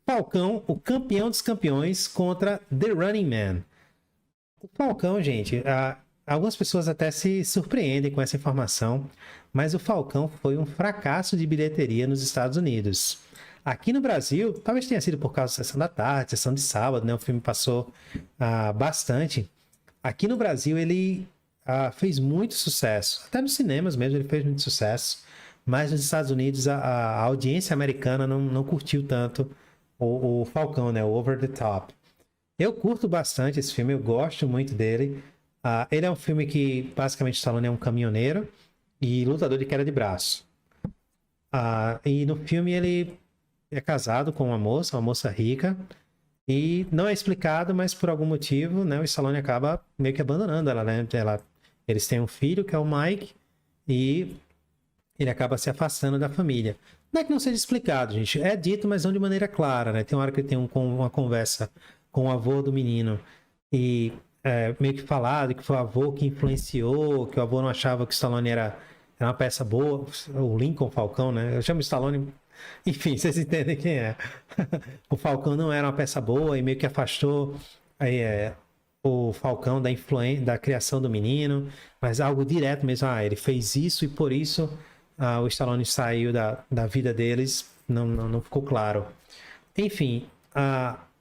Falcão, o campeão dos campeões, contra The Running Man. O Falcão, gente, algumas pessoas até se surpreendem com essa informação, mas o Falcão foi um fracasso de bilheteria nos Estados Unidos. Aqui no Brasil, talvez tenha sido por causa da sessão da tarde, sessão de sábado, né? O filme passou bastante. Aqui no Brasil, ele fez muito sucesso. Até nos cinemas mesmo, ele fez muito sucesso. Mas nos Estados Unidos, a audiência americana não curtiu tanto o Falcão, né? O Over the Top. Eu curto bastante esse filme, eu gosto muito dele. Ele é um filme que, basicamente, o Stallone é um caminhoneiro e lutador de queda de braço. E no filme ele é casado com uma moça rica, e não é explicado, mas por algum motivo, né, o Stallone acaba meio que abandonando ela, né? Eles têm um filho, que é o Mike, e ele acaba se afastando da família. Não é que não seja explicado, gente. É dito, mas não de maneira clara, né? Tem uma hora que ele tem uma conversa com o avô do menino, e meio que falado que foi o avô que influenciou, que o avô não achava que o Stallone era uma peça boa, o Lincoln Falcão, né? Eu chamo o Stallone, enfim, vocês entendem quem é. O Falcão não era uma peça boa e meio que afastou o Falcão da influência, da criação do menino, mas algo direto mesmo. Ele fez isso e por isso o Stallone saiu da vida deles, não ficou claro. Enfim,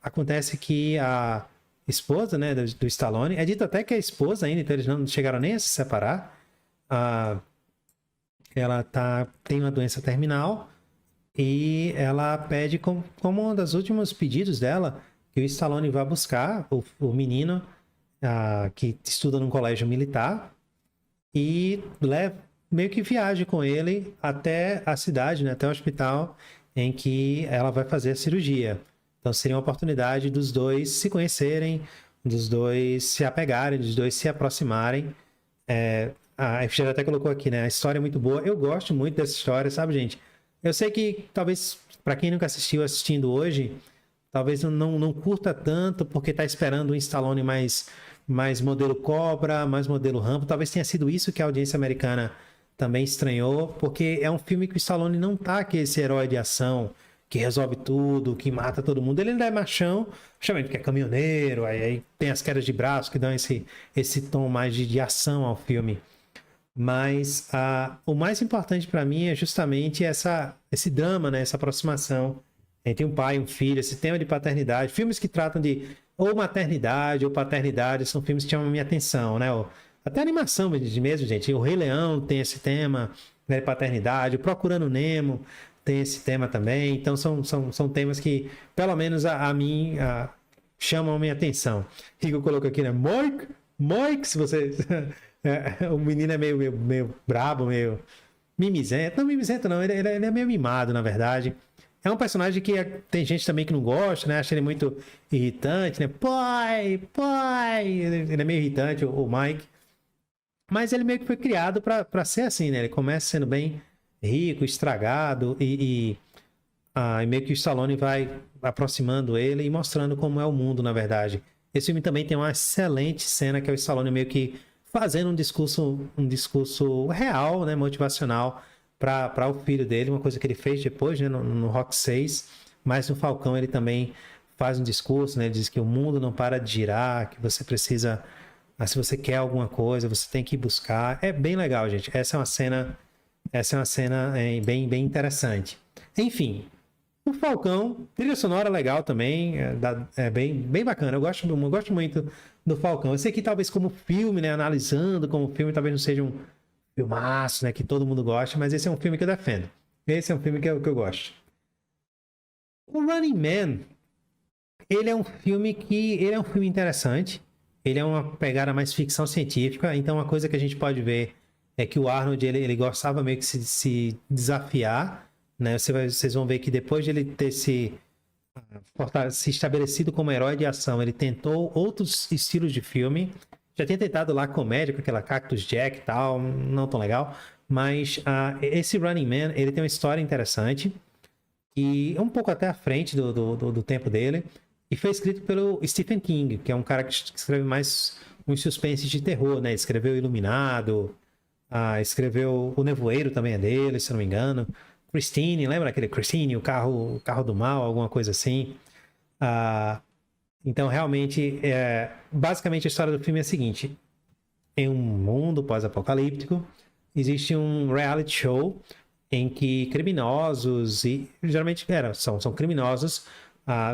acontece que a esposa, né, do Stallone, é dito até que é a esposa ainda, então eles não chegaram nem a se separar. Ela tem uma doença terminal e ela pede, como um dos últimos pedidos dela, que o Stallone vá buscar o menino que estuda num colégio militar e meio que viaje com ele até a cidade, né, até o hospital em que ela vai fazer a cirurgia. Então seria uma oportunidade dos dois se conhecerem, dos dois se apegarem, dos dois se aproximarem. A FG até colocou aqui, né? A história é muito boa. Eu gosto muito dessa história, sabe, gente? Eu sei que talvez, para quem nunca assistiu, assistindo hoje, talvez não curta tanto, porque tá esperando um Stallone mais modelo Cobra, mais modelo Rambo. Talvez tenha sido isso que a audiência americana também estranhou, porque é um filme que o Stallone não tá aqui esse herói de ação que resolve tudo, que mata todo mundo. Ele ainda é machão, chamando que é caminhoneiro, aí tem as quedas de braço que dão esse tom mais de ação ao filme. Mas o mais importante para mim é justamente esse drama, né? Essa aproximação entre um pai e um filho, esse tema de paternidade. Filmes que tratam de ou maternidade ou paternidade são filmes que chamam a minha atenção, né? Até a animação mesmo, gente. O Rei Leão tem esse tema, né, de paternidade. O Procurando Nemo tem esse tema também. Então são temas que, pelo menos a mim, chamam a minha atenção. Rico colocou aqui, né? Mike, se você... o menino é meio brabo, meio mimizento. Não, mimizento não, ele é meio mimado, na verdade. É um personagem que tem gente também que não gosta, né? Acha ele muito irritante, né? Pai! Ele é meio irritante, o Mike. Mas ele meio que foi criado para ser assim, né? Ele começa sendo bem rico, estragado, e meio que o Stallone vai aproximando ele e mostrando como é o mundo, na verdade. Esse filme também tem uma excelente cena que é o Stallone meio que fazendo um discurso real, né, motivacional para o filho dele, uma coisa que ele fez depois, né, no Rock 6, mas no Falcão ele também faz um discurso, né, ele diz que o mundo não para de girar, que você precisa, se você quer alguma coisa, você tem que ir buscar. É bem legal, gente. Essa é uma cena bem interessante. Enfim, o Falcão, trilha sonora legal também, é bem bacana. Eu gosto muito do Falcão. Eu sei que talvez como filme, né, analisando como filme, talvez não seja um filmaço, né, que todo mundo gosta, mas esse é um filme que eu defendo. Esse é um filme que eu gosto. O Running Man, ele é um filme interessante. Ele é uma pegada mais ficção científica, então uma coisa que a gente pode ver é que o Arnold, ele gostava meio que se desafiar, né? Vocês vão ver que depois de ele ter se estabelecido como herói de ação, ele tentou outros estilos de filme. Já tinha tentado lá comédia, com aquela Cactus Jack e tal, não tão legal. Mas esse Running Man, ele tem uma história interessante e um pouco até à frente do tempo dele. E foi escrito pelo Stephen King, que é um cara que escreve mais uns suspense de terror, né? Escreveu Iluminado, escreveu O Nevoeiro também é dele, se não me engano. Christine, lembra aquele Christine, o carro do mal, alguma coisa assim. Então, realmente, basicamente a história do filme é a seguinte. Em um mundo pós-apocalíptico, existe um reality show em que criminosos, e geralmente são criminosos,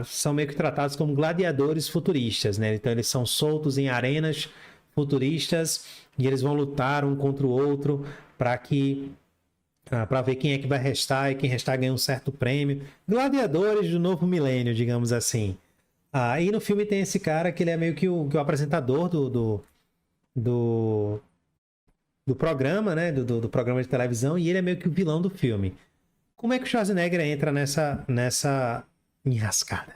são meio que tratados como gladiadores futuristas, né? Então eles são soltos em arenas futuristas e eles vão lutar um contra o outro para ver quem é que vai restar, e quem restar ganha um certo prêmio. Gladiadores do novo milênio, digamos assim. E no filme tem esse cara que ele é meio que o apresentador do programa, né? Do programa de televisão, e ele é meio que o vilão do filme. Como é que o Schwarzenegger entra nessa enrascada?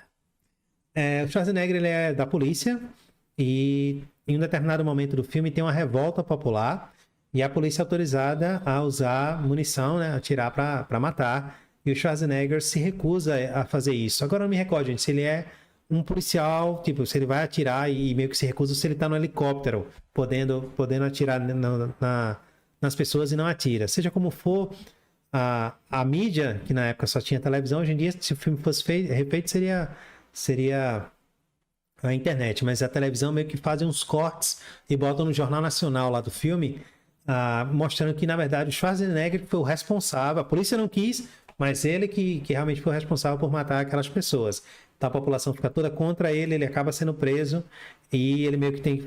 O Schwarzenegger ele é da polícia e em um determinado momento do filme tem uma revolta popular e a polícia é autorizada a usar munição, né? Atirar para matar. E o Schwarzenegger se recusa a fazer isso. Agora não me recordo, gente, se ele é um policial, tipo, se ele vai atirar e meio que se recusa, se ele tá no helicóptero, podendo atirar nas pessoas e não atira. Seja como for, a mídia, que na época só tinha televisão, hoje em dia, se o filme fosse refeito, seria a internet, mas a televisão meio que fazem uns cortes e botam no Jornal Nacional lá do filme, mostrando que, na verdade, o Schwarzenegger foi o responsável, a polícia não quis, mas ele que realmente foi o responsável por matar aquelas pessoas. Então a população fica toda contra ele, ele acaba sendo preso e ele meio que tem que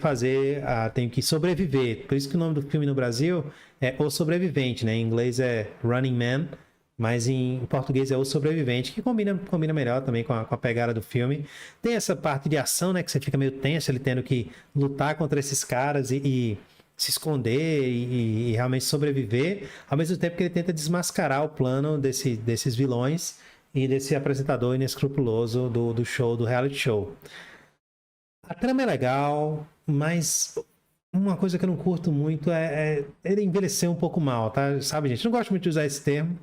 tem que sobreviver. Por isso que o nome do filme no Brasil é O Sobrevivente, né? Em inglês é Running Man, mas em português é O Sobrevivente, que combina melhor também com a pegada do filme. Tem essa parte de ação, né? Que você fica meio tenso, ele tendo que lutar contra esses caras e se esconder e realmente sobreviver, ao mesmo tempo que ele tenta desmascarar o plano desses vilões e desse apresentador inescrupuloso do show, do reality show. A trama é legal, mas uma coisa que eu não curto muito é ele envelhecer um pouco mal, tá? Sabe, gente? Não gosto muito de usar esse termo,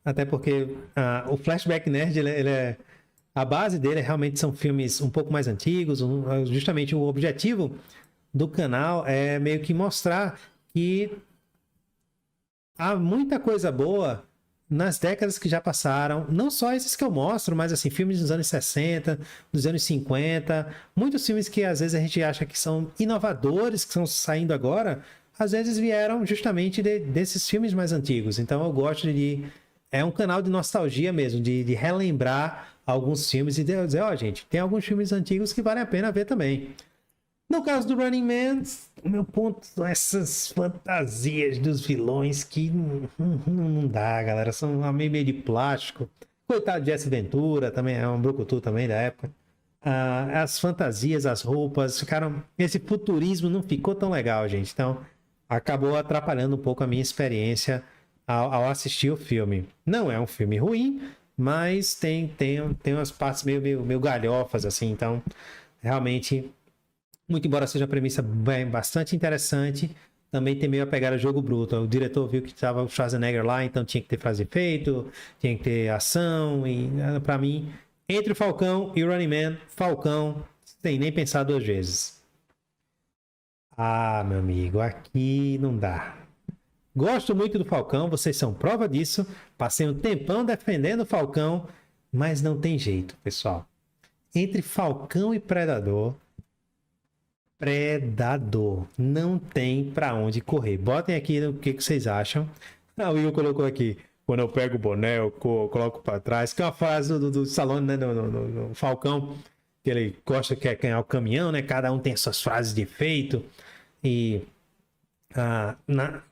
até porque o Flashback Nerd, a base dele realmente são filmes um pouco mais antigos, justamente o objetivo do canal é meio que mostrar que há muita coisa boa nas décadas que já passaram, não só esses que eu mostro, mas assim, filmes dos anos 60, dos anos 50, muitos filmes que às vezes a gente acha que são inovadores, que estão saindo agora, às vezes vieram justamente desses filmes mais antigos. Então eu gosto é um canal de nostalgia mesmo, de relembrar alguns filmes e dizer, gente, tem alguns filmes antigos que valem a pena ver também. No caso do Running Man, o meu ponto são essas fantasias dos vilões que não dá, galera. São meio de plástico. Coitado de Jesse Ventura, também é um brucutu também da época. As fantasias, as roupas, ficaram... Esse futurismo não ficou tão legal, gente. Então, acabou atrapalhando um pouco a minha experiência ao assistir o filme. Não é um filme ruim, mas tem umas partes meio galhofas, assim. Então, realmente... Muito embora seja uma premissa bastante interessante, também tem meio a pegada jogo bruto. O diretor viu que estava o Schwarzenegger lá, então tinha que ter frase de efeito, tinha que ter ação. E para mim, entre o Falcão e o Running Man, Falcão, sem nem pensar duas vezes. Meu amigo, aqui não dá. Gosto muito do Falcão, vocês são prova disso. Passei um tempão defendendo o Falcão, mas não tem jeito, pessoal. Entre Falcão e Predador, não tem pra onde correr. Botem aqui o que vocês acham. O Will colocou aqui: quando eu pego o boné, eu coloco pra trás. Que é uma frase do Stallone, né? No Falcão, que ele gosta, quer ganhar o caminhão, né? Cada um tem suas frases de efeito. E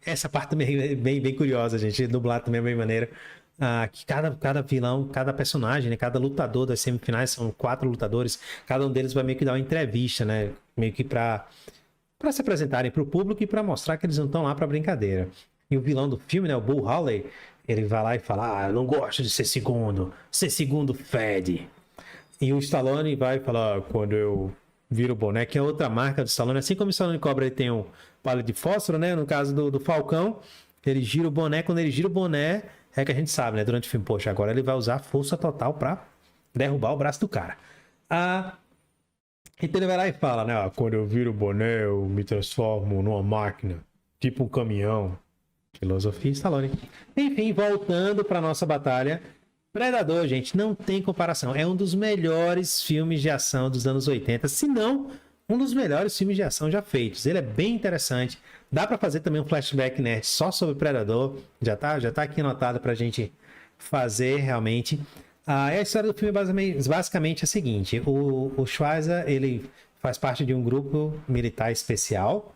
essa parte também é bem curiosa, gente. Dublado também é bem maneiro. Que cada vilão, cada personagem, né, cada lutador das semifinais, são 4 lutadores, cada um deles vai meio que dar uma entrevista, né, meio que para se apresentarem para o público e para mostrar que eles não estão lá para brincadeira. E o vilão do filme, né, o Bull Hawley, ele vai lá e fala: eu não gosto de ser segundo fede. E o Stallone vai falar: quando eu viro o boné, que é outra marca do Stallone, assim como o Stallone Cobra ele tem um palito de fósforo, né, no caso do Falcão, ele gira o boné, quando ele gira o boné, é que a gente sabe, né? Durante o filme, poxa, agora ele vai usar força total pra derrubar o braço do cara. Então ele vai lá e fala, né? Quando eu viro o boné, eu me transformo numa máquina, tipo um caminhão. Filosofia Stallone. Enfim, voltando para nossa batalha. Predador, gente, não tem comparação. É um dos melhores filmes de ação dos anos 80, se não um dos melhores filmes de ação já feitos. Ele é bem interessante. Dá para fazer também um flashback nerd só sobre Predador. Já tá aqui anotado pra gente fazer realmente. A história do filme basicamente é a seguinte. O Schweizer, ele faz parte de um grupo militar especial,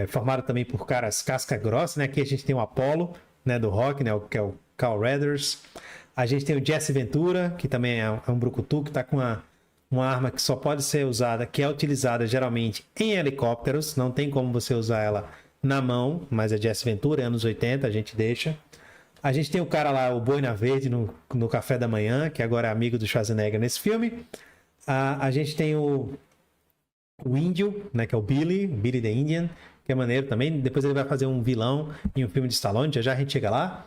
formado também por caras casca grossa, né? Aqui a gente tem o Apollo, né, do rock, né, que é o Carl Weathers. A gente tem o Jesse Ventura, que também é um brucutu, que está com uma arma que só pode ser usada, que é utilizada geralmente em helicópteros. Não tem como você usar ela na mão, mas é Jesse Ventura, anos 80, a gente deixa. A gente tem o cara lá, o Boina Verde, no Café da Manhã, que agora é amigo do Schwarzenegger nesse filme. A gente tem o Índio, né, que é o Billy the Indian, que é maneiro também. Depois ele vai fazer um vilão em um filme de Stallone, já a gente chega lá.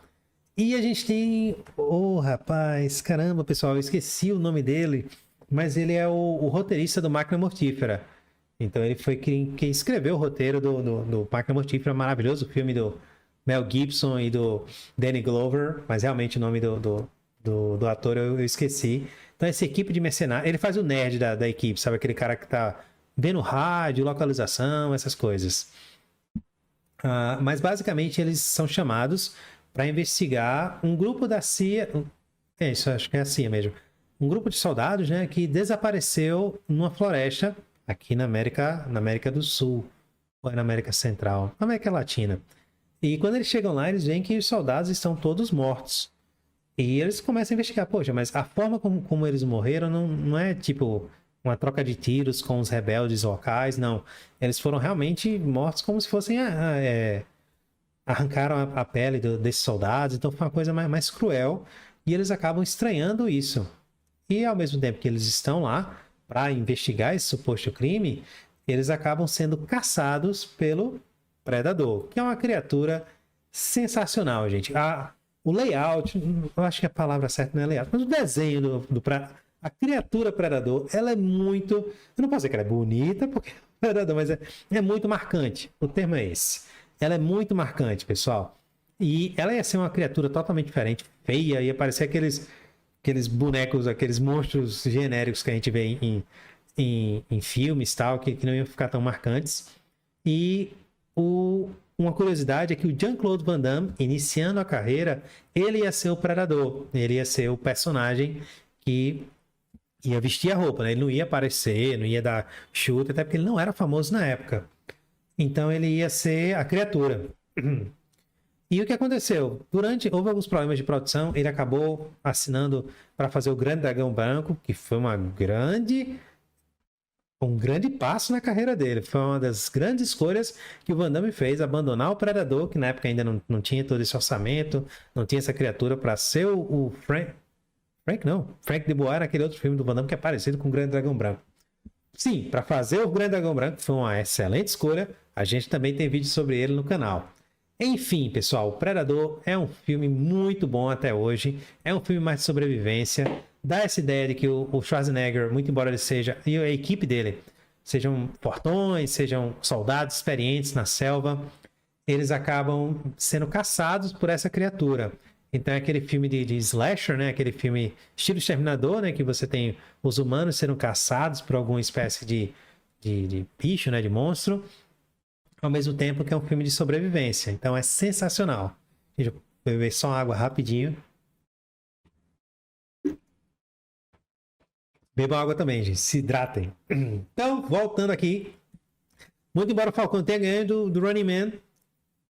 E a gente tem... Oh, rapaz, caramba, pessoal, eu esqueci o nome dele, mas ele é o roteirista do Máquina Mortífera. Então ele foi quem escreveu o roteiro do Máquina Mortífera, maravilhoso filme do Mel Gibson e do Danny Glover, mas realmente o nome do ator eu esqueci. Então essa equipe de mercenários, ele faz o nerd da equipe, sabe? Aquele cara que tá vendo rádio, localização, essas coisas. Mas basicamente eles são chamados para investigar um grupo da CIA, isso acho que é a CIA mesmo, um grupo de soldados, né, que desapareceu numa floresta aqui na América do Sul, ou na América Central, na América Latina. E quando eles chegam lá, eles veem que os soldados estão todos mortos. E eles começam a investigar, poxa, mas a forma como eles morreram não é tipo uma troca de tiros com os rebeldes locais, não. Eles foram realmente mortos como se fossem arrancaram a pele desses soldados, então foi uma coisa mais cruel, e eles acabam estranhando isso. E ao mesmo tempo que eles estão lá para investigar esse suposto crime, eles acabam sendo caçados pelo Predador, que é uma criatura sensacional, gente. O layout, eu acho que a palavra certa não é layout, mas o desenho a criatura Predador, ela é muito... Eu não posso dizer que ela é bonita, porque é Predador, mas é muito marcante. O termo é esse. Ela é muito marcante, pessoal. E ela ia ser uma criatura totalmente diferente, feia, ia parecer aqueles bonecos, aqueles monstros genéricos que a gente vê em filmes tal, que não iam ficar tão marcantes. E uma curiosidade é que o Jean-Claude Van Damme, iniciando a carreira, ele ia ser o Predador. Ele ia ser o personagem que ia vestir a roupa, né? Ele não ia aparecer, não ia dar chute, até porque ele não era famoso na época. Então ele ia ser a criatura. E o que aconteceu? Houve alguns problemas de produção, ele acabou assinando para fazer o Grande Dragão Branco, que foi um grande passo na carreira dele. Foi uma das grandes escolhas que o Van Damme fez, abandonar o Predador, que na época ainda não tinha todo esse orçamento, não tinha essa criatura para ser o Frank de Bois era aquele outro filme do Van Damme que é parecido com o Grande Dragão Branco. Sim, para fazer o Grande Dragão Branco foi uma excelente escolha. A gente também tem vídeo sobre ele no canal. Enfim, pessoal, o Predador é um filme muito bom até hoje. É um filme mais de sobrevivência. Dá essa ideia de que o Schwarzenegger, muito embora ele seja, e a equipe dele, sejam fortões, sejam soldados experientes na selva, eles acabam sendo caçados por essa criatura. Então é aquele filme de slasher, né? Aquele filme estilo Exterminador, né? Que você tem os humanos sendo caçados por alguma espécie de bicho, né? De monstro. Ao mesmo tempo que é um filme de sobrevivência. Então é sensacional. Deixa eu beber só água rapidinho. Bebam água também, gente. Se hidratem. Então, voltando aqui. Muito embora o Falcão tenha ganho do Running Man,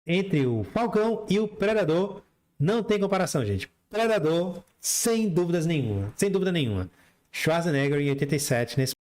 entre o Falcão e o Predador, não tem comparação, gente. Predador, sem dúvida nenhuma. Schwarzenegger em 87, nesse